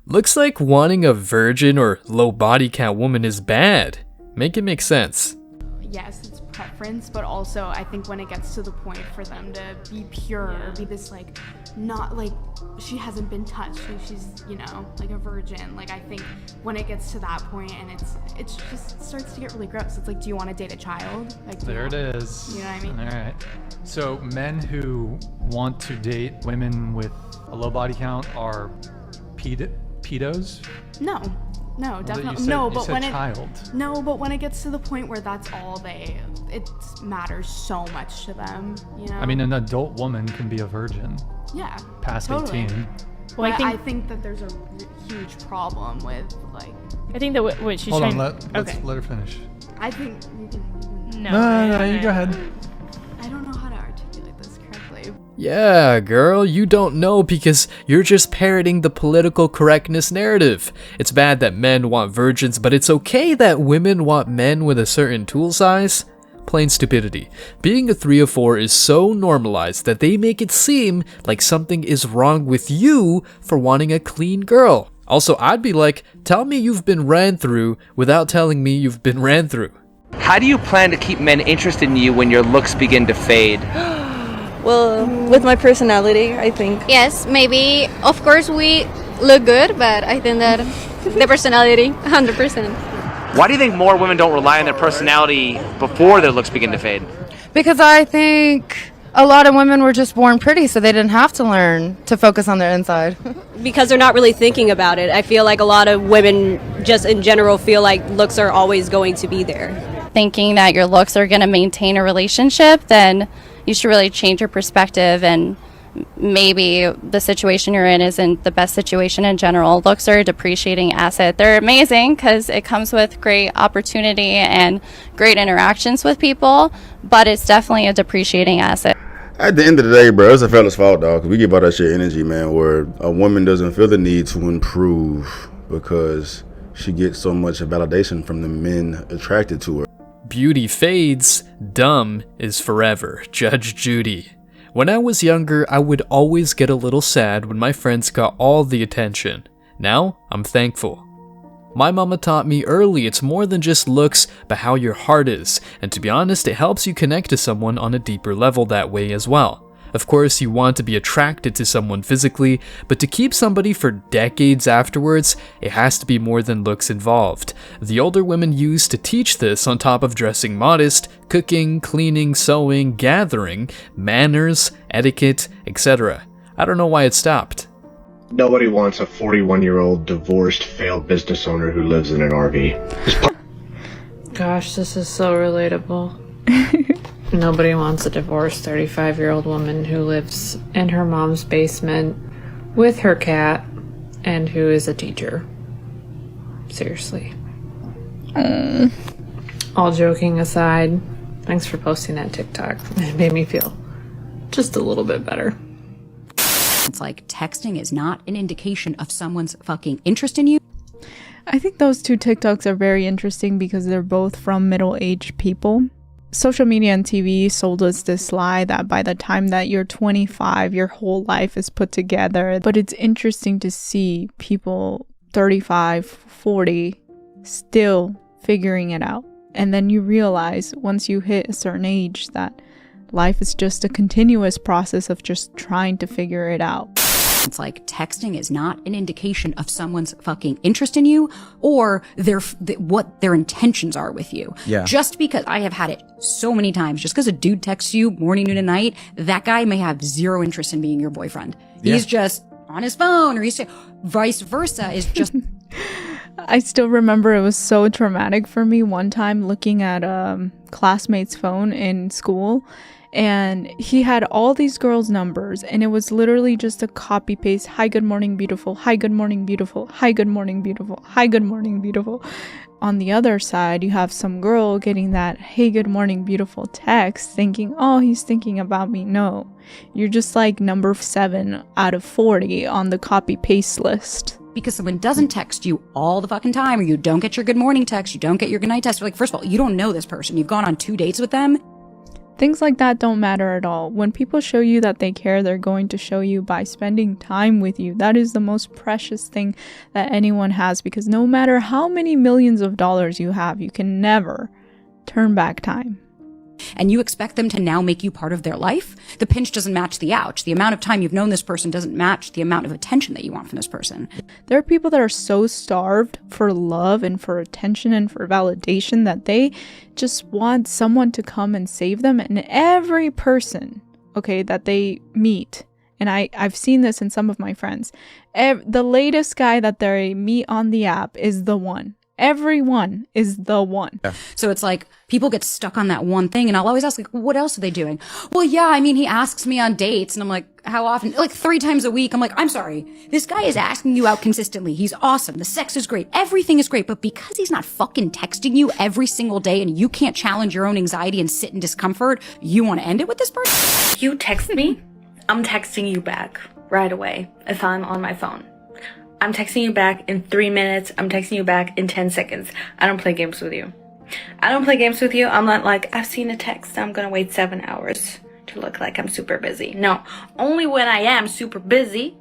Looks like wanting a virgin or low body count woman is bad. Make it make sense. Yes, it's preference, but also I think when it gets to the point for them to be pure, be this like, not like she hasn't been touched, she's, you know, like a virgin. Like I think when it gets to that point and it's just starts to get really gross. It's like, do you want to date a child? Like there it is. You know what I mean? All right. So men who want to date women with a low body count are pedos? No, definitely no. But when child. but when it gets to the point where that's all it matters so much to them, you know. I mean, an adult woman can be a virgin. Yeah. Past totally. 18. Well, I think that there's a huge problem with like. I think that what she's Hold trying. on, let her finish. I think you can. No, you go ahead. I don't know how to articulate this correctly. Yeah, girl, you don't know because you're just parroting the political correctness narrative. It's bad that men want virgins, but it's okay that women want men with a certain tool size. Plain stupidity. Being a 3 of 4 is so normalized that they make it seem like something is wrong with you for wanting a clean girl. Also, I'd be like, tell me you've been ran through without telling me you've been ran through. How do you plan to keep men interested in you when your looks begin to fade? Well, with my personality, I think. Yes, maybe. Of course, we look good, but I think that the personality, 100%. Why do you think more women don't rely on their personality before their looks begin to fade? Because I think a lot of women were just born pretty, so they didn't have to learn to focus on their inside. Because they're not really thinking about it. I feel like a lot of women just in general feel like looks are always going to be there. Thinking that your looks are going to maintain a relationship, then you should really change your perspective, and maybe the situation you're in isn't the best situation in general. Looks are a depreciating asset. They're amazing because it comes with great opportunity and great interactions with people, but it's definitely a depreciating asset. At the end of the day, bro, it's a fella's fault, dog. 'Cause we give all that shit energy, man, where a woman doesn't feel the need to improve because she gets so much validation from the men attracted to her. Beauty fades, dumb is forever. Judge Judy. When I was younger, I would always get a little sad when my friends got all the attention. Now, I'm thankful. My mama taught me early it's more than just looks, but how your heart is, and to be honest, it helps you connect to someone on a deeper level that way as well. Of course, you want to be attracted to someone physically, but to keep somebody for decades afterwards, it has to be more than looks involved. The older women used to teach this on top of dressing modest, cooking, cleaning, sewing, gathering, manners, etiquette, etc. I don't know why it stopped. Nobody wants a 41-year-old divorced, failed business owner who lives in an RV. Gosh, this is so relatable. Nobody wants a divorced 35-year-old woman who lives in her mom's basement with her cat and who is a teacher. Seriously. All joking aside, thanks for posting that TikTok. It made me feel just a little bit better. It's like texting is not an indication of someone's fucking interest in you. I think those two TikToks are very interesting because they're both from middle-aged people. Social media and TV sold us this lie that by the time that you're 25, your whole life is put together. But it's interesting to see people 35, 40 still figuring it out. And then you realize once you hit a certain age that life is just a continuous process of just trying to figure it out. It's like texting is not an indication of someone's fucking interest in you or what their intentions are with you. Yeah. Just because I have had it so many times, just because a dude texts you morning, noon, and night, that guy may have zero interest in being your boyfriend. Yeah. He's just on his phone, or vice versa is just. I still remember it was so traumatic for me one time looking at a classmate's phone in school. And he had all these girls' numbers, and it was literally just a copy paste. Hi, good morning, beautiful. Hi, good morning, beautiful. Hi, good morning, beautiful. Hi, good morning, beautiful. On the other side, you have some girl getting that, hey, good morning, beautiful text, thinking, oh, he's thinking about me. No, you're just like number 7 out of 40 on the copy paste list. Because someone doesn't text you all the fucking time, or you don't get your good morning text, you don't get your good night text. Like, first of all, you don't know this person. You've gone on 2 dates with them. Things like that don't matter at all. When people show you that they care, they're going to show you by spending time with you. That is the most precious thing that anyone has, because no matter how many millions of dollars you have, you can never turn back time. And you expect them to now make you part of their life? The pinch doesn't match the ouch. The amount of time you've known this person doesn't match the amount of attention that you want from this person. There are people that are so starved for love and for attention and for validation that they just want someone to come and save them. And every person, okay, that they meet, and I've seen this in some of my friends, the latest guy that they meet on the app is the one. Everyone is the one. Yeah. So it's like people get stuck on that one thing, and I'll always ask, like, what else are they doing? Well, yeah, I mean, he asks me on dates, and I'm like, how often? Like 3 times a week. I'm like, I'm sorry. This guy is asking you out consistently. He's awesome. The sex is great. Everything is great. But because he's not fucking texting you every single day and you can't challenge your own anxiety and sit in discomfort, you want to end it with this person? If you text me, I'm texting you back right away if I'm on my phone. I'm texting you back in 3 minutes. I'm texting you back in 10 seconds. I don't play games with you. I'm not like, I've seen a text, I'm gonna wait 7 hours to look like I'm super busy. No, only when I am super busy,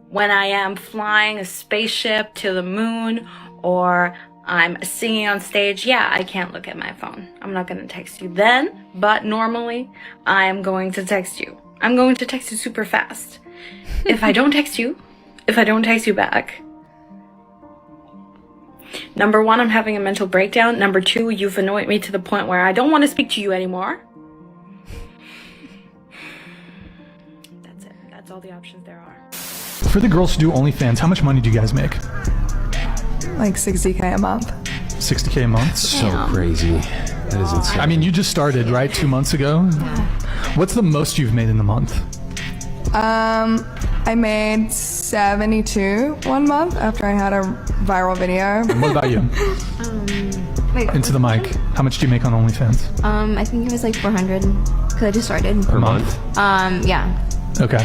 when I am flying a spaceship to the moon, or I'm singing on stage, yeah, I can't look at my phone. I'm not gonna text you then, but normally I am going to text you. I'm going to text you super fast. If I don't text you back, number 1, I'm having a mental breakdown. Number 2, you've annoyed me to the point where I don't want to speak to you anymore. That's it. That's all the options there are. For the girls who do OnlyFans, how much money do you guys make? Like $60K a month. $60K a month? So crazy. That is insane. I mean, you just started, right? 2 months ago? Yeah. What's the most you've made in a month? I made 72 one month after I had a viral video. And what about you? Into the mic. How much do you make on OnlyFans? I think it was like 400 because I just started. Per month? Yeah. Okay.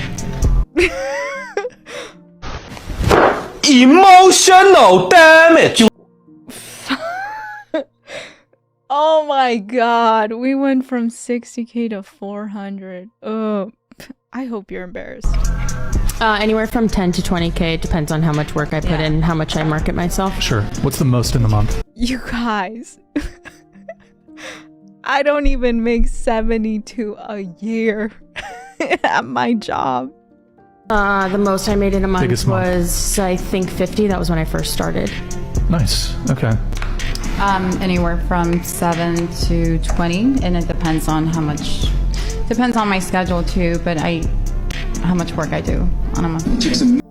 Emotional damage. Oh my god, we went from 60K to 400. Oh, I hope you're embarrassed. Anywhere from 10 to 20K. It depends on how much work I put in, how much I market myself. Sure. What's the most in the month? You guys, I don't even make 72 a year at my job. The most I made in a month Biggest was, I think, 50. That was when I first started. Nice. Okay. Anywhere from 7 to 20, and it depends on how much. Depends on my schedule too, but how much work I do on a month.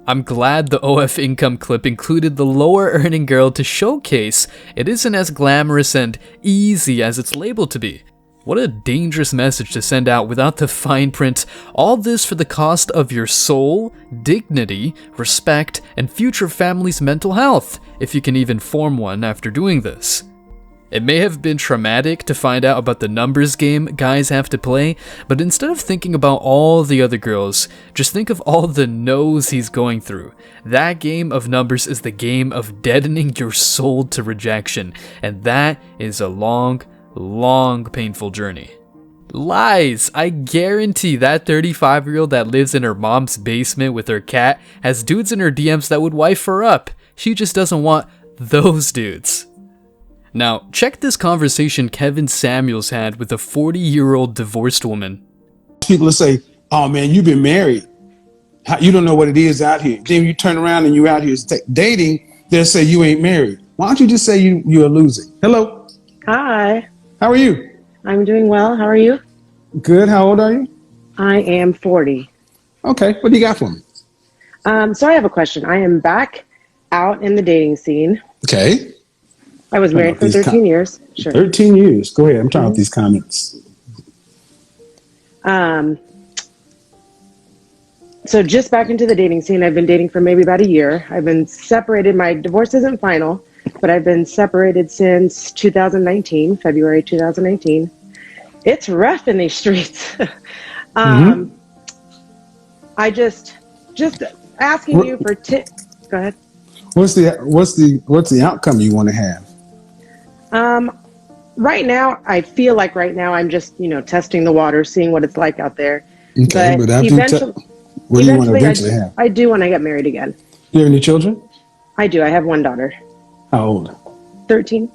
I'm glad the OF Income clip included the lower earning girl to showcase it isn't as glamorous and easy as it's labeled to be. What a dangerous message to send out without the fine print. All this for the cost of your soul, dignity, respect, and future family's mental health, if you can even form one after doing this. It may have been traumatic to find out about the numbers game guys have to play, but instead of thinking about all the other girls, just think of all the no's he's going through. That game of numbers is the game of deadening your soul to rejection, and that is a long, painful journey. Lies! I guarantee that 35-year-old that lives in her mom's basement with her cat has dudes in her DMs that would wife her up. She just doesn't want those dudes. Now, check this conversation Kevin Samuels had with a 40-year-old divorced woman. People will say, oh man, you've been married. You don't know what it is out here. Then you turn around and you out here dating, they'll say you ain't married. Why don't you just say you're losing? Hello. Hi. How are you? I'm doing well. How are you? Good. How old are you? I am 40. Okay. What do you got for me? So I have a question. I am back out in the dating scene. Okay. I was married for 13 years. Sure. 13 years. Go ahead. I'm talking about these comments. So just back into the dating scene. I've been dating for maybe about a year. I've been separated. My divorce isn't final, but I've been separated since 2019, February 2019. It's rough in these streets. I just asking you for tips. Go ahead. What's the outcome you want to have? Right now, I feel like right now I'm just, testing the water, seeing what it's like out there. Okay, but after what do you want to eventually have? I do want to get married again. You have any children? I do. I have one daughter. How old? 13.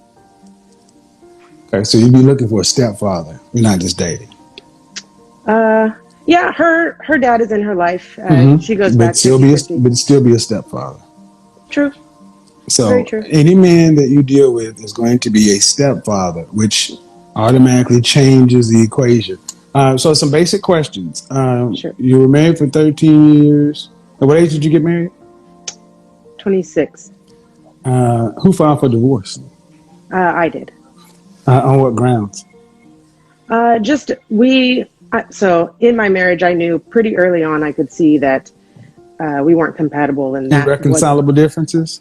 Okay, so you'd be looking for a stepfather. You're not just dating. Yeah, her dad is in her life. She goes but back. Still be a stepfather. True. So Very true. any man that you deal with is going to be a stepfather, which automatically changes the equation. So some basic questions. Sure. You were married for 13 years. At what age did you get married? 26. Who filed for divorce? I did. On what grounds? So in my marriage, I knew pretty early on, I could see that we weren't compatible. And that Irreconcilable differences?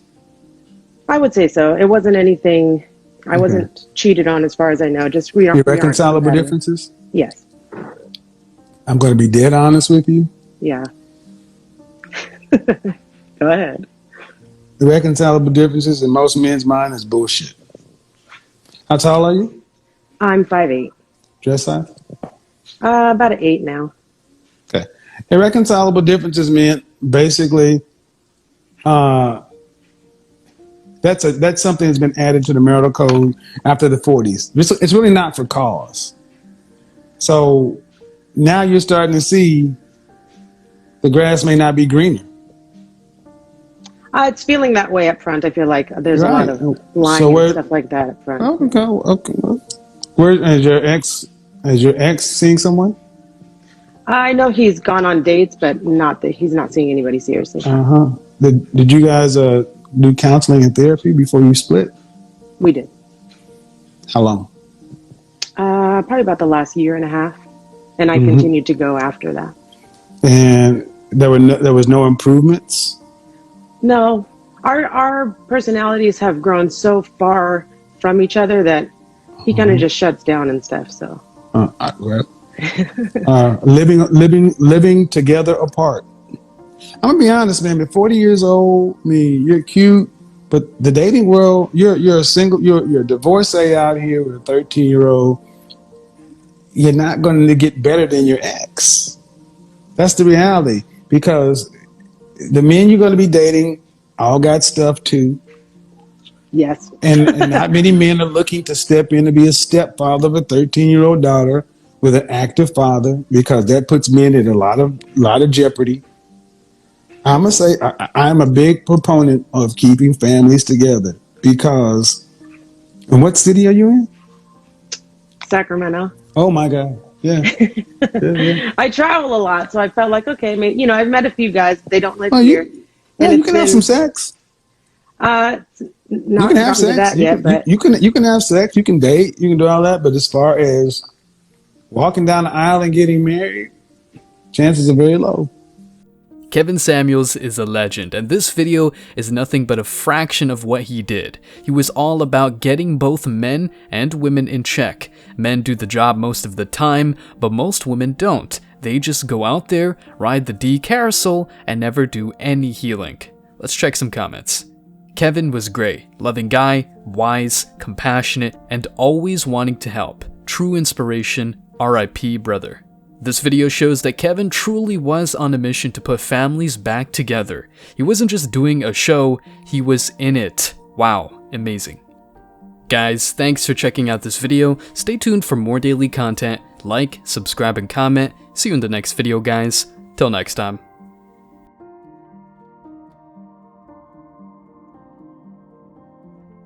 I would say so. It wasn't anything, I wasn't cheated on as far as I know. Just we aren't Irreconcilable compatible. differences? Yes. I'm going to be dead honest with you. Yeah. Go ahead. Irreconcilable differences in most men's mind is bullshit. How tall are you? I'm 5'8". Dress size? About an 8 now. Okay. Irreconcilable differences meant basically that's something that's been added to the marital code after the 40s. It's really not for cause. So now you're starting to see the grass may not be greener. It's feeling that way up front. I feel like there's a lot of lying and stuff like that up front. Okay. Where is your ex? Is your ex seeing someone? I know he's gone on dates, but not that he's not seeing anybody seriously. Did you guys do counseling and therapy before you split? We did. How long? Probably about the last year and a half, and I continued to go after that. And there was no improvements. No, our personalities have grown so far from each other that he kind of just shuts down and stuff. So. Living together apart. I'm gonna be honest, man. At 40 years old, you're cute, but the dating world, you're a single, you're a divorcee out here with a 13-year-old. You're not going to get better than your ex. That's the reality, because the men you're going to be dating all got stuff too. Yes. and not many men are looking to step in to be a stepfather of a 13-year-old daughter with an active father, because that puts men in a lot of jeopardy. I'm gonna say I'm a big proponent of keeping families together, because. And what city are you in? Sacramento. Oh my God! Yeah. Yeah. I travel a lot, so I felt like, okay, maybe, I've met a few guys. They don't live here. You can have some sex. Not you can have sex. That yet, but you can have sex. You can date. You can do all that. But as far as walking down the aisle and getting married, chances are very low. Kevin Samuels is a legend, and this video is nothing but a fraction of what he did. He was all about getting both men and women in check. Men do the job most of the time, but most women don't. They just go out there, ride the D carousel, and never do any healing. Let's check some comments. Kevin was great, loving guy, wise, compassionate, and always wanting to help. True inspiration, RIP brother. This video shows that Kevin truly was on a mission to put families back together. He wasn't just doing a show, he was in it. Wow, amazing. Guys, thanks for checking out this video. Stay tuned for more daily content. Like, subscribe, and comment. See you in the next video, guys. Till next time.